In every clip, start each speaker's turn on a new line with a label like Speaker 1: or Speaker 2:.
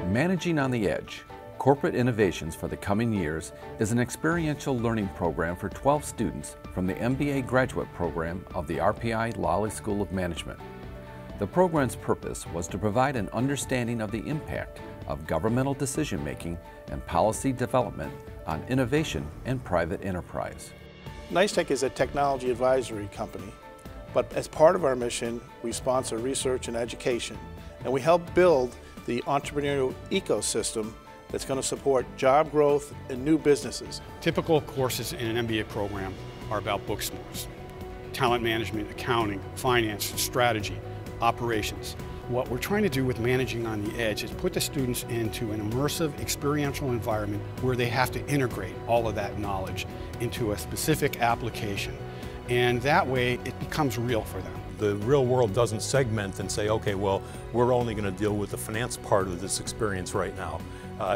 Speaker 1: Managing on the Edge, Corporate Innovations for the Coming Years is an experiential learning program for 12 students from the MBA graduate program of the RPI Lally School of Management. The program's purpose was to provide an understanding of the impact of governmental decision-making and policy development on innovation and private enterprise.
Speaker 2: NYSTEC is a technology advisory company, but as part of our mission, we sponsor research and education, and we help build the entrepreneurial ecosystem that's going to support job growth and new businesses.
Speaker 3: Typical courses in an MBA program are about book smarts: talent management, accounting, finance, strategy, operations. What we're trying to do with Managing on the Edge is put the students into an immersive, experiential environment where they have to integrate all of that knowledge into a specific application. And that way, it becomes real for them.
Speaker 4: The real world doesn't segment and say, okay, well, we're only going to deal with the finance part of this experience right now.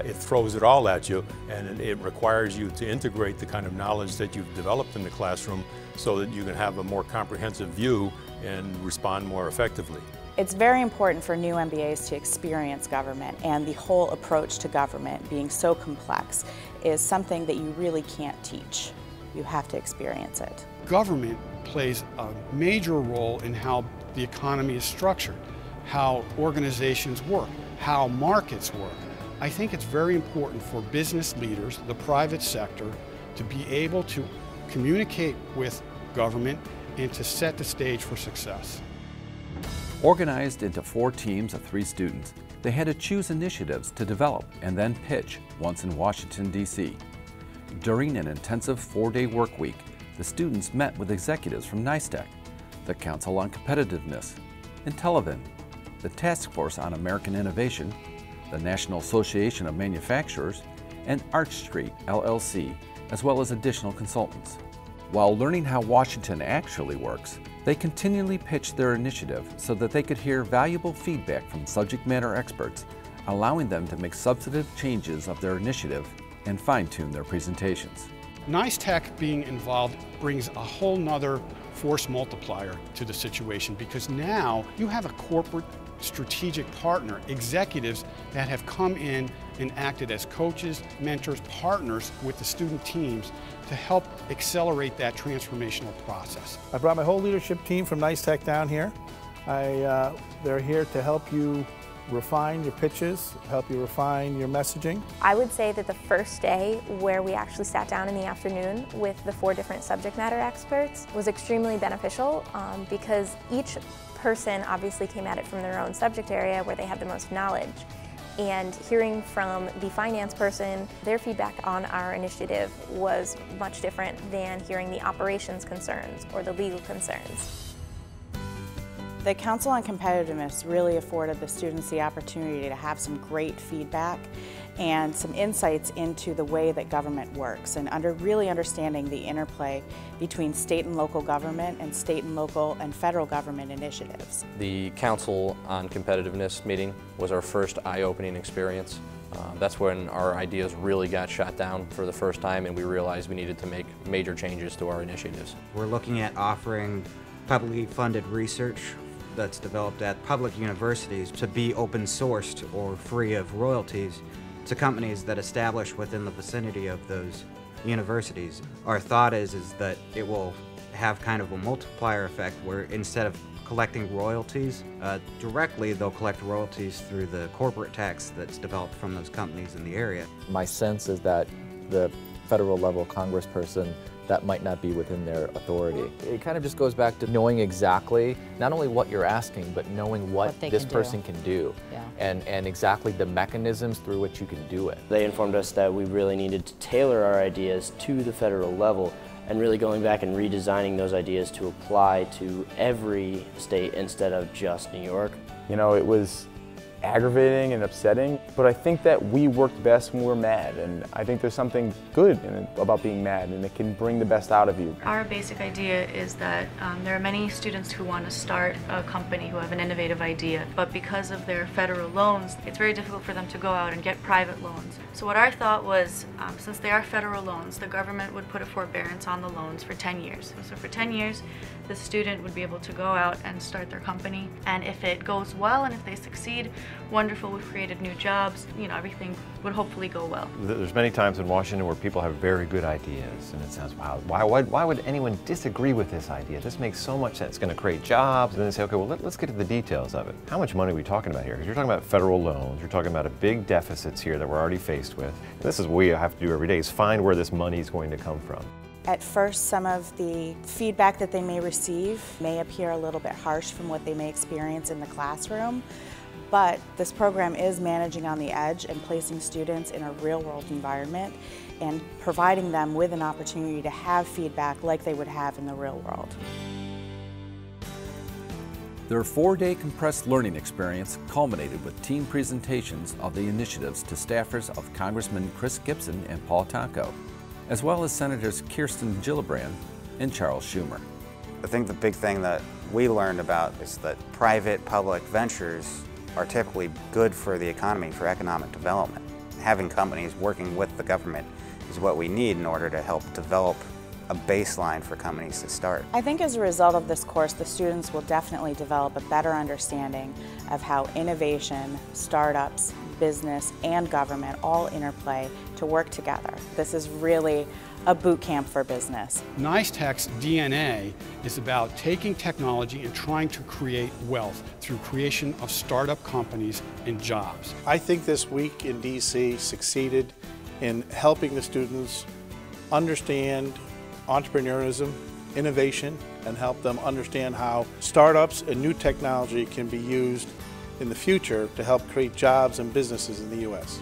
Speaker 4: It throws it all at you, and it requires you to integrate the kind of knowledge that you've developed in the classroom so that you can have a more comprehensive view and respond more effectively.
Speaker 5: It's very important for new MBAs to experience government, and the whole approach to government being so complex is something that you really can't teach. You have to experience it.
Speaker 3: Government plays a major role in how the economy is structured, how organizations work, how markets work. I think it's very important for business leaders, the private sector, to be able to communicate with government and to set the stage for success.
Speaker 1: Organized into 4 teams of 3 students, they had to choose initiatives to develop and then pitch once in Washington, D.C. During an intensive 4-day work week, the students met with executives from NYSTEC, the Council on Competitiveness, Intellivan, the Task Force on American Innovation, the National Association of Manufacturers, and Arch Street, LLC, as well as additional consultants. While learning how Washington actually works, they continually pitched their initiative so that they could hear valuable feedback from subject matter experts, allowing them to make substantive changes of their initiative and fine-tune their presentations.
Speaker 3: NYSTEC being involved brings a whole nother force multiplier to the situation, because now you have a corporate strategic partner, executives that have come in and acted as coaches, mentors, partners with the student teams to help accelerate that transformational process.
Speaker 2: I brought my whole leadership team from NYSTEC down here. They're here to help you refine your pitches, help you refine your messaging.
Speaker 6: I would say that the first day, where we actually sat down in the afternoon with the 4 different subject matter experts, was extremely beneficial because each person obviously came at it from their own subject area where they had the most knowledge. And hearing from the finance person, their feedback on our initiative was much different than hearing the operations concerns or the legal concerns.
Speaker 5: The Council on Competitiveness really afforded the students the opportunity to have some great feedback and some insights into the way that government works, and really understanding the interplay between state and local government and state and local and federal government initiatives.
Speaker 7: The Council on Competitiveness meeting was our first eye-opening experience. That's when our ideas really got shot down for the first time, and we realized we needed to make major changes to our initiatives.
Speaker 8: We're looking at offering publicly funded research that's developed at public universities to be open-sourced or free of royalties to companies that establish within the vicinity of those universities. Our thought is that it will have kind of a multiplier effect where instead of collecting royalties directly, they'll collect royalties through the corporate tax that's developed from those companies in the area.
Speaker 9: My sense is that the federal level congressperson, that might not be within their authority. It kind of just goes back to knowing exactly not only what you're asking, but knowing what this person can do, and exactly the mechanisms through which you can do it.
Speaker 10: They informed us that we really needed to tailor our ideas to the federal level, and really going back and redesigning those ideas to apply to every state instead of just New York.
Speaker 11: You know, it was aggravating and upsetting, but I think that we worked best when we're mad, and I think there's something good about being mad, and it can bring the best out of you.
Speaker 12: Our basic idea is that there are many students who want to start a company who have an innovative idea, but because of their federal loans, it's very difficult for them to go out and get private loans. So what our thought was, since they are federal loans, the government would put a forbearance on the loans for 10 years. So for 10 years, the student would be able to go out and start their company, and if it goes well and if they succeed, wonderful, we've created new jobs, you know, everything would hopefully go well.
Speaker 13: There's many times in Washington where people have very good ideas, and it sounds, wow, why would anyone disagree with this idea? This makes so much sense. It's going to create jobs. And then they say, okay, well, let's get to the details of it. How much money are we talking about here? Because you're talking about federal loans, you're talking about a big deficits here that we're already faced with. And this is what we have to do every day, is find where this money is going to come from.
Speaker 5: At first, some of the feedback that they may receive may appear a little bit harsh from what they may experience in the classroom, but this program is managing on the edge and placing students in a real-world environment and providing them with an opportunity to have feedback like they would have in the real world.
Speaker 1: Their 4-day compressed learning experience culminated with team presentations of the initiatives to staffers of Congressman Chris Gibson and Paul Tonko, as well as Senators Kirsten Gillibrand and Charles Schumer.
Speaker 14: I think the big thing that we learned about is that private-public ventures are typically good for the economy, for economic development. Having companies working with the government is what we need in order to help develop a baseline for companies to start.
Speaker 5: I think as a result of this course, the students will definitely develop a better understanding of how innovation, startups, business, and government all interplay to work together. This is really a boot camp for business.
Speaker 3: NYSTEC's DNA is about taking technology and trying to create wealth through creation of startup companies and jobs.
Speaker 2: I think this week in DC succeeded in helping the students understand entrepreneurship, innovation, and help them understand how startups and new technology can be used in the future to help create jobs and businesses in the U.S.